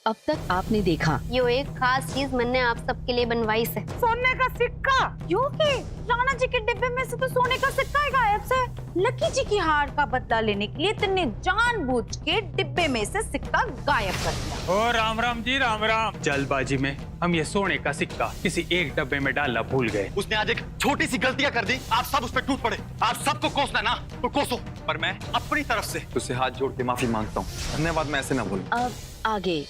अब तक आपने देखा। यो एक खास चीज मैंने आप सबके लिए बनवाई से। सोने का सिक्का? क्योंकि राणा जी के डिब्बे में से तो सोने का सिक्का ही गायब से। लकी जी की हार का बदला लेने के लिए तुमने जानबूझ के डिब्बे में से सिक्का गायब कर दिया। ओ राम राम जी, राम राम। जल्दबाजी में हम ये सोने का सिक्का किसी एक डब्बे में डालना भूल गए। उसने आज एक छोटी सी गलतियां कर दी, आप सब उस पर टूट पड़े। आप सबको कोसना ना तो कोसो, पर मैं अपनी तरफ से तुझसे हाथ जोड़ के माफी मांगता हूँ। धन्यवाद, मैं ऐसे ना बोलूं। अब आगे।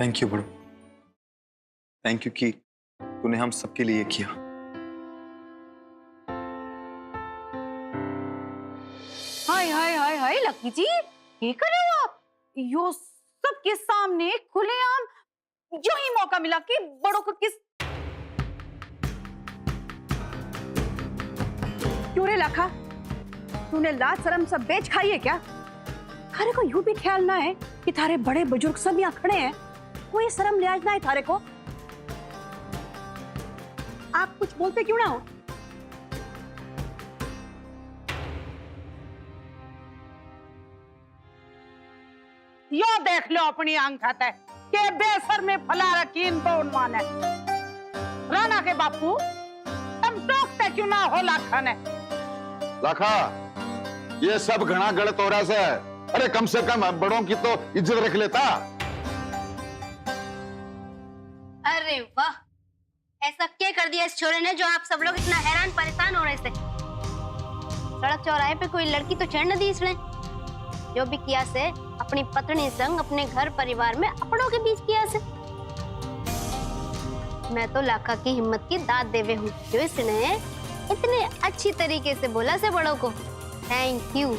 थैंक यू बड़ो, थैंक यू कि तूने हम सबके लिए किया। हाय हाय हाय हाय लकी जी, ये कर रहे हो आप? यो सबके सामने खुलेआम जो ही मौका मिला कि बड़ों को किस। क्यों रे लाखा, तूने लाज शर्म सब बेच खाई है क्या? थारे को यूं भी ख्याल ना है कि थारे बड़े बुजुर्ग सब यहाँ खड़े हैं? कोई शर्म लिहाज ना है थारे को? आप कुछ बोलते क्यों ना हो? यो देख लो अपनी आंखत है के बेसर में फला रखी इनको उन्वान है। राणा के बापू तुम टोकते क्यों ना हो लाखा ने? लाखा, ये सब घना गलत हो रहा है। अरे कम से कम बड़ों की तो इज्जत रख लेता। अरे वाह, ऐसा क्या कर दिया इस छोरे ने जो आप सब लोग इतना हैरान परेशान हो रहे थे? सड़क चौराहे पे कोई लड़की तो चढ़ न दी इसने। जो भी किया से अपनी पत्नी संग अपने घर परिवार में अपनों के बीच किया से। मैं तो लाखा की हिम्मत की दाद देवे हूँ जो इसने इतने अच्छी तरीके से बोला से बड़ों को। Thank you.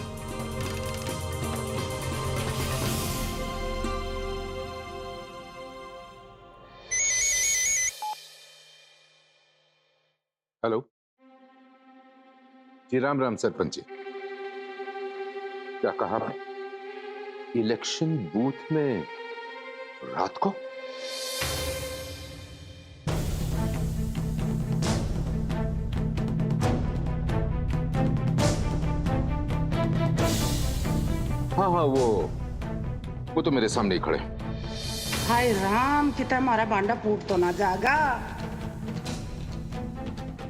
हेलो जी, राम राम सरपंच जी। क्या कहा? इलेक्शन बूथ में रात को? हाँ हाँ, वो तो मेरे सामने ही खड़े। हाय राम, कितना हमारा बांडा फूट तो ना जाएगा।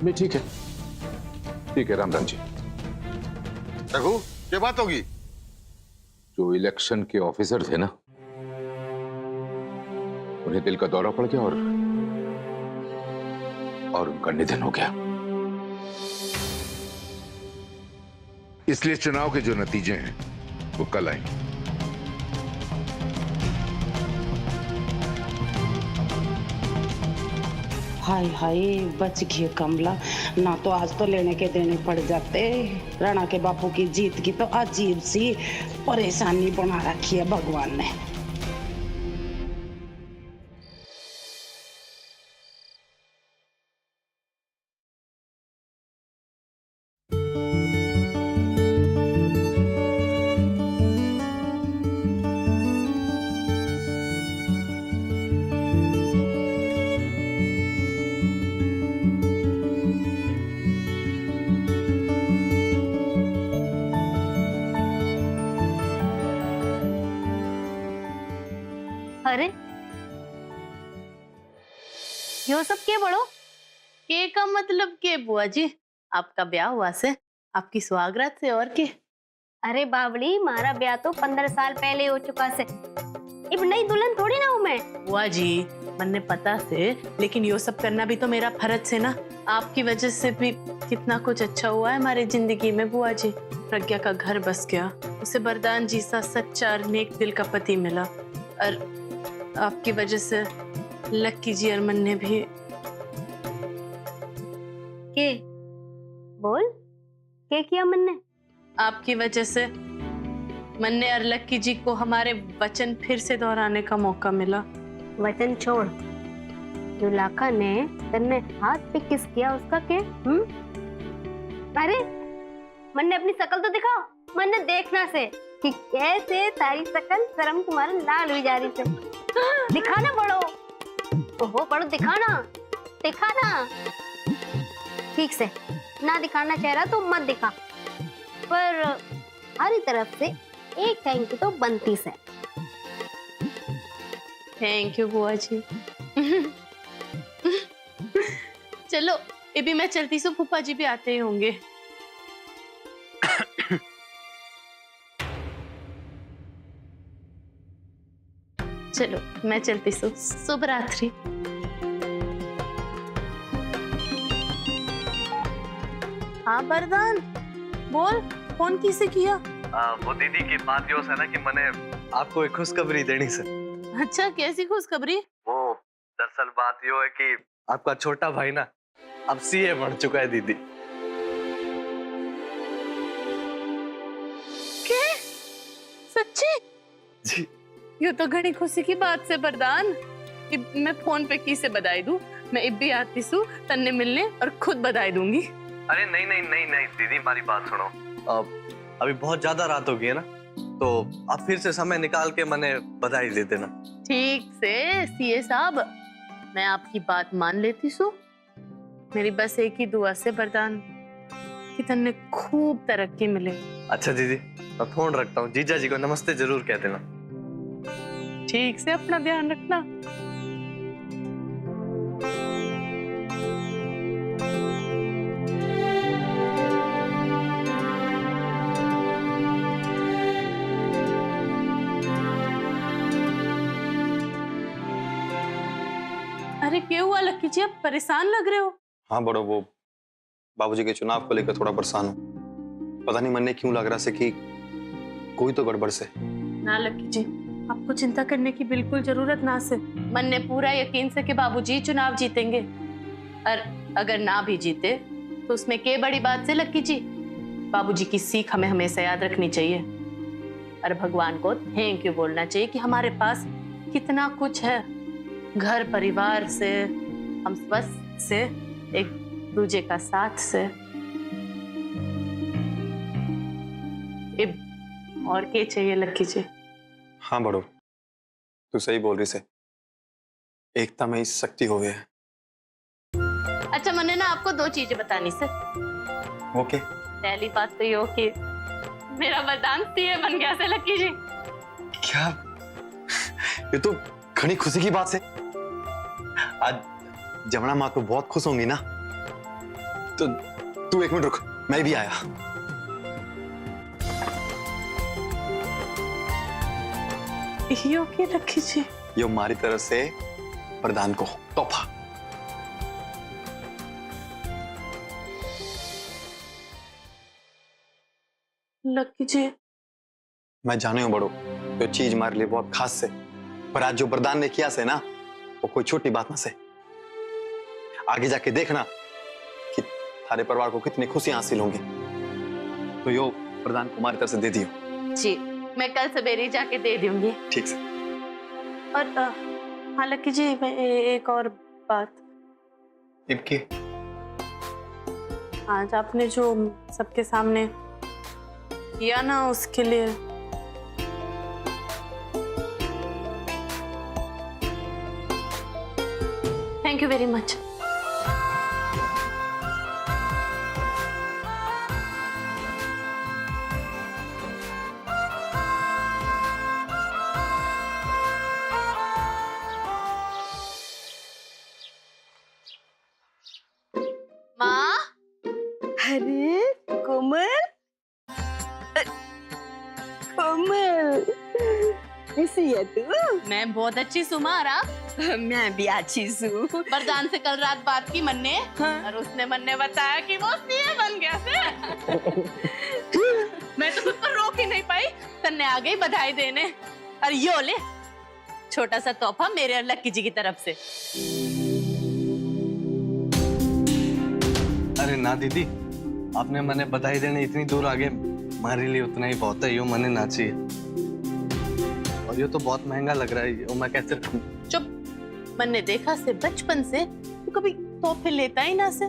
नहीं, ठीक है राम राम जी। रघु, क्या बात होगी? जो इलेक्शन के ऑफिसर थे ना, उन्हें दिल का दौरा पड़ गया और उनका निधन हो गया। इसलिए चुनाव के जो नतीजे हैं वो कल आएंगे। हाय हाय, बच गए कमला, ना तो आज तो लेने के देने पड़ जाते। राणा के बापू की जीत की तो अजीब सी परेशानी बना रखी है भगवान ने। अरे यो सब के बड़ो? के का मतलब के बुआ जी? आपका ब्याह हुआ से, आपकी सुहागरात से, और के? अरे बावली, मारा ब्याह तो 15 साल पहले हो चुका से। अब नई दुल्हन थोड़ी ना हूं मैं। बुआ जी मन्ने पता से, लेकिन यो सब करना भी तो मेरा फर्ज से ना। आपकी वजह से भी कितना कुछ अच्छा हुआ है हमारी जिंदगी में बुआ जी। प्रज्ञा का घर बस गया, उसे वरदान जी सा सच्चा और नेक दिल का पति मिला, और आपकी वजह से लक्की जी और मन्ने भी। के बोल, के किया मन्ने? आपकी वजह से मन्ने और लक्की जी को हमारे वचन फिर से दोहराने का मौका मिला। वचन छोड़, जो लाखा ने तन्ने हाथ पे किस किया उसका के? अरे मन्ने अपनी शकल तो दिखाओ, मन्ने देखना से कि कैसे तारी शकल शर्म तुम्हारे लाल हुई जा रही से। दिखाना बड़ो, ओहो बड़ो दिखाना, दिखाना ठीक से। ना दिखाना चेहरा तो मत दिखा, पर हर तरफ से एक थैंक यू तो बनती से। थैंक यू बुआ जी। चलो ये भी मैं चलती सो, फूफा जी भी आते ही होंगे। चलो मैं चलती सो, शुभ रात्रि। हाँ वरदान बोल, फोन किसे किया? वो दीदी की बात यो है ना कि मैंने आपको एक खुशखबरी देनी से। अच्छा कैसी खुशखबरी? वो दरअसल बात यो है कि आपका छोटा भाई ना अब सीए बन चुका है दीदी। क्या? सच्ची? जी। ये तो घनी खुशी की बात से वरदान। मैं फोन पे किसे बधाई दूं? मैं इब भी आती सू तन्ने मिलने और खुद बधाई दूंगी। अरे नहीं नहीं नहीं नहीं दीदी, हमारी बात सुनो। अभी बहुत ज्यादा रात हो गई है ना, तो आप फिर से समय निकाल के मैंने बधाई दे देना। ठीक से सीए साहब, मैं आपकी बात मान लेती सू। मेरी बस एक ही दुआ से वरदान कि तन्ने खूब तरक्की मिले। अच्छा दीदी, मैं फोन रखता हूँ। जीजा जी को नमस्ते जरूर कह देना। ठीक से अपना ध्यान रखना। अरे क्या हुआ लक्की जी, अब परेशान लग रहे हो? हाँ बड़ो, वो बाबूजी के चुनाव को लेकर थोड़ा परेशान हूँ। पता नहीं मन ने क्यों लग रहा से कि कोई तो गड़बड़ से। ना लक्की जी, आपको चिंता करने की बिल्कुल जरूरत ना से। मन ने पूरा यकीन से कि बाबूजी चुनाव जीतेंगे, और अगर ना भी जीते तो उसमें क्या बड़ी बात से लक्की जी। बाबूजी की सीख हमें हमेशा याद रखनी चाहिए, और भगवान को थैंक यू बोलना चाहिए कि हमारे पास कितना कुछ है। घर परिवार से, हम स्वस्थ से, एक दूजे का साथ से। और क्या चाहिए लक्की जी? हाँ बड़ो, तू सही बोल रही से। एकता में ही शक्ति हो गया है। अच्छा मैंने ना आपको दो चीजें बतानी से। ओके। पहली बात तो ये हो कि मेरा वरदान सीए बन गया से लक्की जी। क्या? ये तो घनी खुशी की बात है। आज जमुना माँ तो बहुत खुश होंगी ना। तो तू एक मिनट रुक, मैं भी आया। यो के लक्की जी? ये हमारी तरफ से वरदान को तोहफा। लक्की जी मैं जाने हूँ बड़ो, तो चीज हमारे लिए बहुत खास है, पर आज जो वरदान ने किया से ना, वो कोई छोटी बात ना से। आगे जाके देखना कि थारे परिवार को कितनी खुशियां हासिल होंगी। तो यो वरदान को हमारी तरफ से दे दियो। जी, मैं कल सवेरे जाके दे दूंगी। ठीक से। और हाँ लक्की जी, मैं एक और बात। इनकी आज आपने जो सबके सामने किया ना, उसके लिए थैंक यू वेरी मच। कैसी है तू? मैं बहुत अच्छी सुमार आप। मैं भी अच्छी हूँ। वरदान से कल रात बात की मन ने, और उसने मन ने बताया कि वो सीए बन गया से। मैं तो खुद पर रोक ही नहीं पाई, तन्ने आ गई बधाई देने। और यो ले छोटा सा तोहफा मेरे और लक्की जी की तरफ से। अरे ना दीदी, आपने मने बधाई देने इतनी दूर आगे, हमारे लिए उतना ही बहुत है। यो मने नाची है, और ये तो बहुत महंगा लग रहा है, यो मैं कैसे रखूं? चुप। मन ने देखा से बचपन से तू कभी तोहफे लेता ही ना से।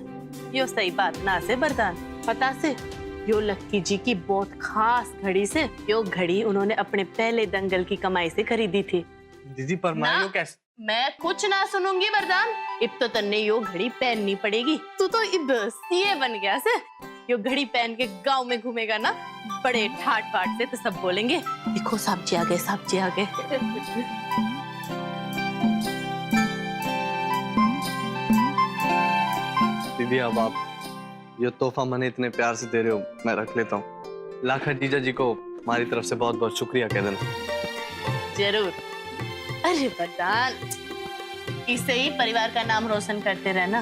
यो सही बात ना से वरदान पता से, यो लक्की जी की बहुत खास घड़ी से। यो घड़ी उन्होंने अपने पहले दंगल की कमाई से खरीदी थी। दीदी पर मैं यो कैसे? मैं कुछ ना सुनूंगी वरदान, इब तो तन्ने यो घड़ी पहननी पड़ेगी। तू तो इब सीए बन गया से। यो घड़ी पहन के गांव में घूमेगा ना बड़े ठाट बाट से, तो सब बोलेंगे देखो साहब जी आ गए, साहब जी आ गए। दीदी अब आप ये तोहफा मने इतने प्यार से दे रहे हो, मैं रख लेता हूँ। लाखा जीजा जी को हमारी तरफ से बहुत बहुत शुक्रिया कह देना। जरूर। अरे वरदान, इससे ही परिवार का नाम रोशन करते रहना।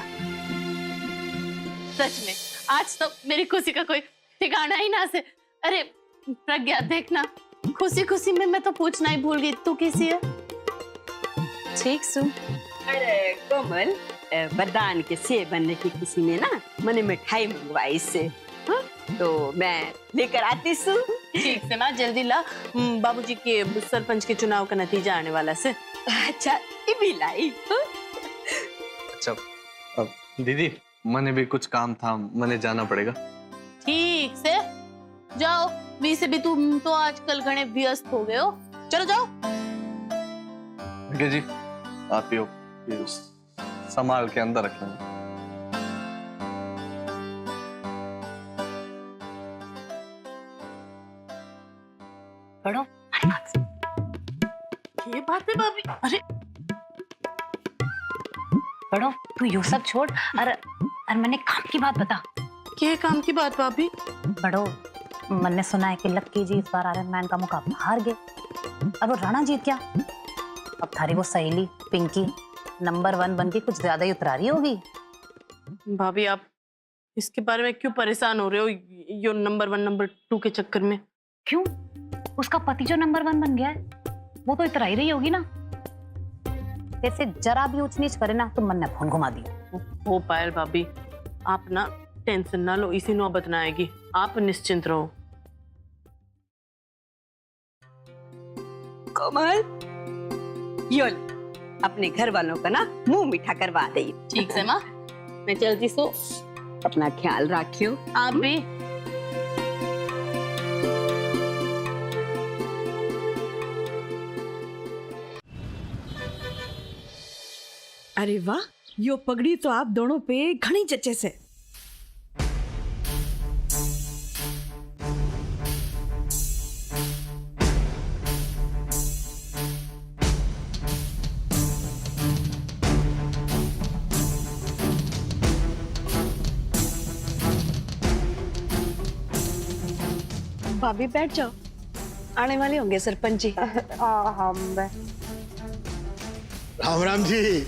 सच में आज तो मेरी खुशी का कोई ठिकाना ही ना से। अरे प्रज्ञा देखना, खुशी खुशी में मैं तो पूछना ही भूल गई, तू कैसी है? ठीक सु। अरे कोमल, वरदान के सेब बनने की खुशी में ना मैंने मिठाई मंगवाई से, हाँ? तो मैं लेकर आती सु। ठीक से माँ, जल्दी ला, बाबूजी के सरपंच के चुनाव का नतीजा आने वाला से। अच्छा ये भी लाई, हाँ? अच्छा अब दीदी मने भी कुछ काम था, मने जाना पड़ेगा। ठीक से जाओ, वैसे भी तुम तो आजकल घने व्यस्त हो गए हो, चलो जाओ। ठीक है जी, आप ही हो, ये संभाल के अंदर रख लेना। पढ़ो। ये बात है भाभी। अरे पढ़ो, तू यो सब छोड़ और मैंने काम की बात बता। क्या काम की बात भाभी? बड़ो, मैंने सुना है कि लक्की जी इस बार आयरन मैन का मुकाबला हार गए और वो राणा जीत गया। अब थारी वो सहेली पिंकी नंबर 1 बन के कुछ ज्यादा ही उतरारी होगी। भाभी आप इसके बारे में क्यों परेशान हो रहे हो, यो नंबर 1 नंबर 2 के चक्कर में? क्यों? उसका पति जो नंबर 1 बन गया है वो तो इतरा ही रही होगी ना। ऐसे जरा भी ऊंच नीच करे ना तो मन ने फोन घुमा दिया। हो पायल भाभी, आप ना टेंशन ना लो, इसी नौबत ना आएगी, आप निश्चिंत रहो। कोमल, यो अपने घर वालों का ना मुंह मीठा करवा दे। ठीक से माँ, मैं चलती सो। अपना ख्याल रखियो। आप भी। अरे वाह, यो पगड़ी तो आप दोनों पे घनी जचे से। भाभी बैठ जाओ, आने वाले होंगे सरपंच जी। राम राम जी।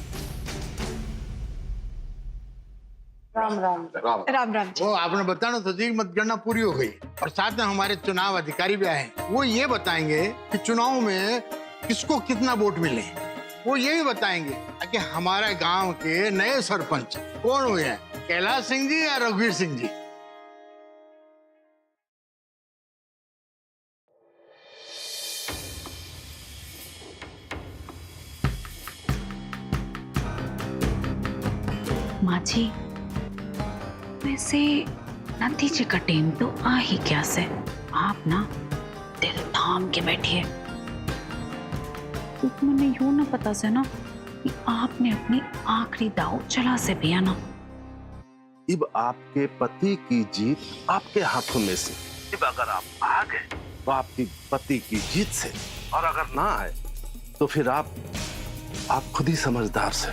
राम राम राम राम जी। वो आपने बताना था जी, मतगणना पूरी हो गई और साथ में हमारे चुनाव अधिकारी भी आए। वो ये बताएंगे कि चुनाव में किसको कितना वोट मिले। वो यही बताएंगे कि हमारे गांव के नए सरपंच कौन हुए हैं, कैलाश सिंह जी या रघुवीर सिंह जी। माँ जी, वैसे नतीजे का टेम तो आ ही क्या से। आप ना दिल थाम के बैठिए, क्योंकि मुझे यूं ना पता से ना कि आपने अपनी आखिरी दाव चला से भी है ना। अब आपके पति की जीत आपके हाथों में से। अब अगर आप आ गए तो आपकी पति की जीत से, और अगर ना आए तो फिर आप खुद ही समझदार से।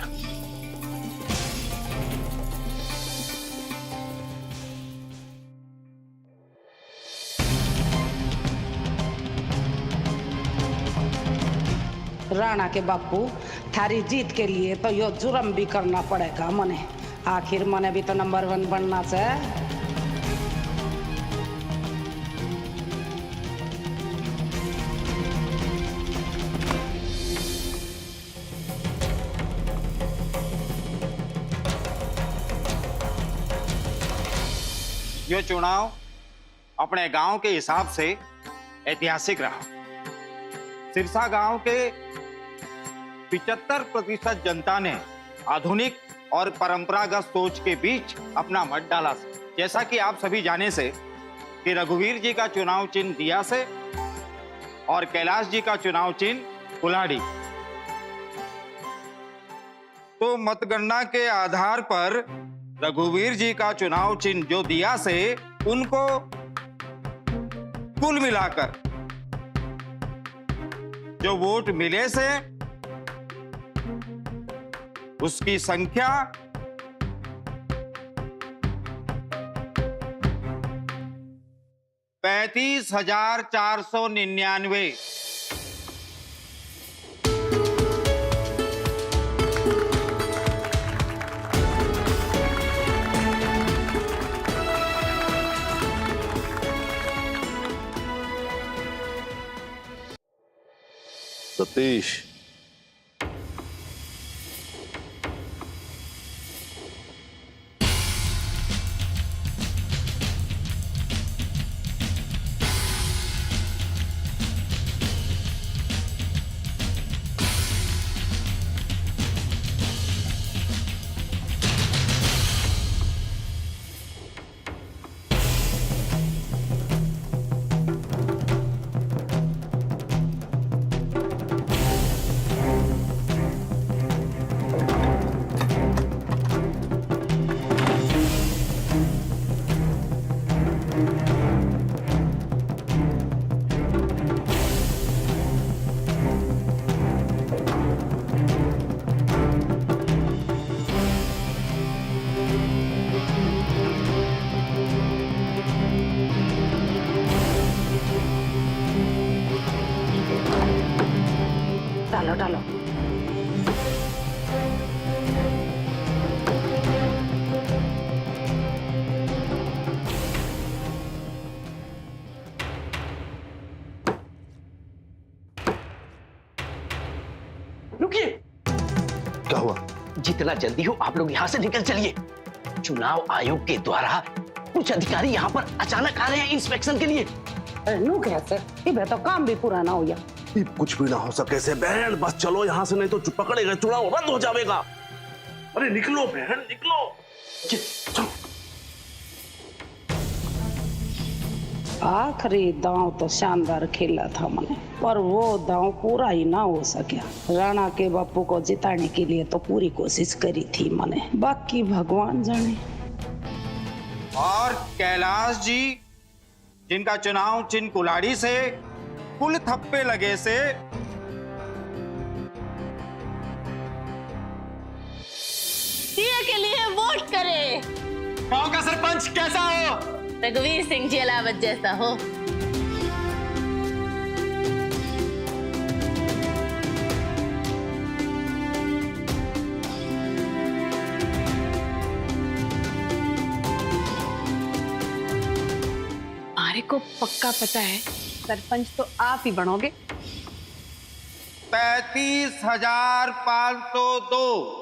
राणा के बापू थारी जीत के लिए तो यो जुर्म भी करना पड़ेगा मने। आखिर मने भी तो नंबर 1 बनना चाहिए। ये चुनाव अपने गांव के हिसाब से ऐतिहासिक रहा। सिरसा गांव के 75% जनता ने आधुनिक और परंपरागत सोच के बीच अपना मत डाला। जैसा कि आप सभी जाने से कि रघुवीर जी का चुनाव चिन्ह दिया से और कैलाश जी का चुनाव चिन्ह कुल्हाड़ी। तो मतगणना के आधार पर रघुवीर जी का चुनाव चिन्ह जो दिया से उनको कुल मिलाकर जो वोट मिले से उसकी संख्या 35,499। सतीश, डालो डालो। रुकिए। क्या हुआ? जितना जल्दी हो आप लोग यहाँ से निकल चलिए। चुनाव आयोग के द्वारा कुछ अधिकारी यहाँ पर अचानक आ रहे हैं इंस्पेक्शन के लिए। नु क्या सर, ये तो काम भी पूरा ना हो गया। कुछ भी ना हो सके से बहन, बस चलो यहाँ से, नहीं तो पकड़ेगा, चुनाव रद्द हो जाएगा। अरे निकलो बहन, निकलो। चलो। आखिरी दांव तो शानदार खेला था मैंने, पर वो दांव पूरा ही ना हो सका। राणा के बापू को जिताने के लिए तो पूरी कोशिश करी थी मैंने, बाकी भगवान जाने। और कैलाश जी जिनका चुनाव चिन्ह कुल्हाड़ी से कुल थप्पे लगे से के लिए वोट करें। गांव का सरपंच कैसा हो? रघुवीर सिंह जी अलावत जैसा हो। हमारे को पक्का पता है सरपंच तो आप ही बनोगे। 35,502।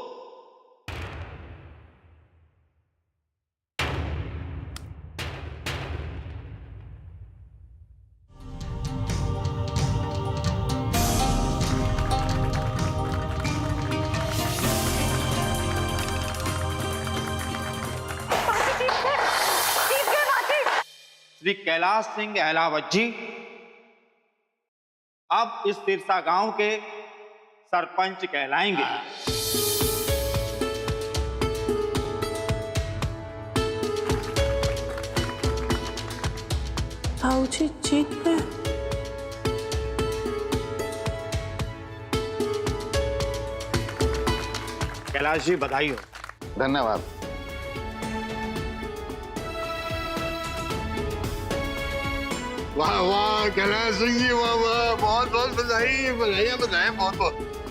श्री कैलाश सिंह अहलावत जी अब इस सिरसा गांव के सरपंच कहलाएंगे। जी जीत गए। कैलाश जी बधाई हो। धन्यवाद। वाह वाह कैलाश सिंह जी, वाह वाह, बहुत बहुत बधाई, बधाइयाँ बधाएं बहुत बहुत।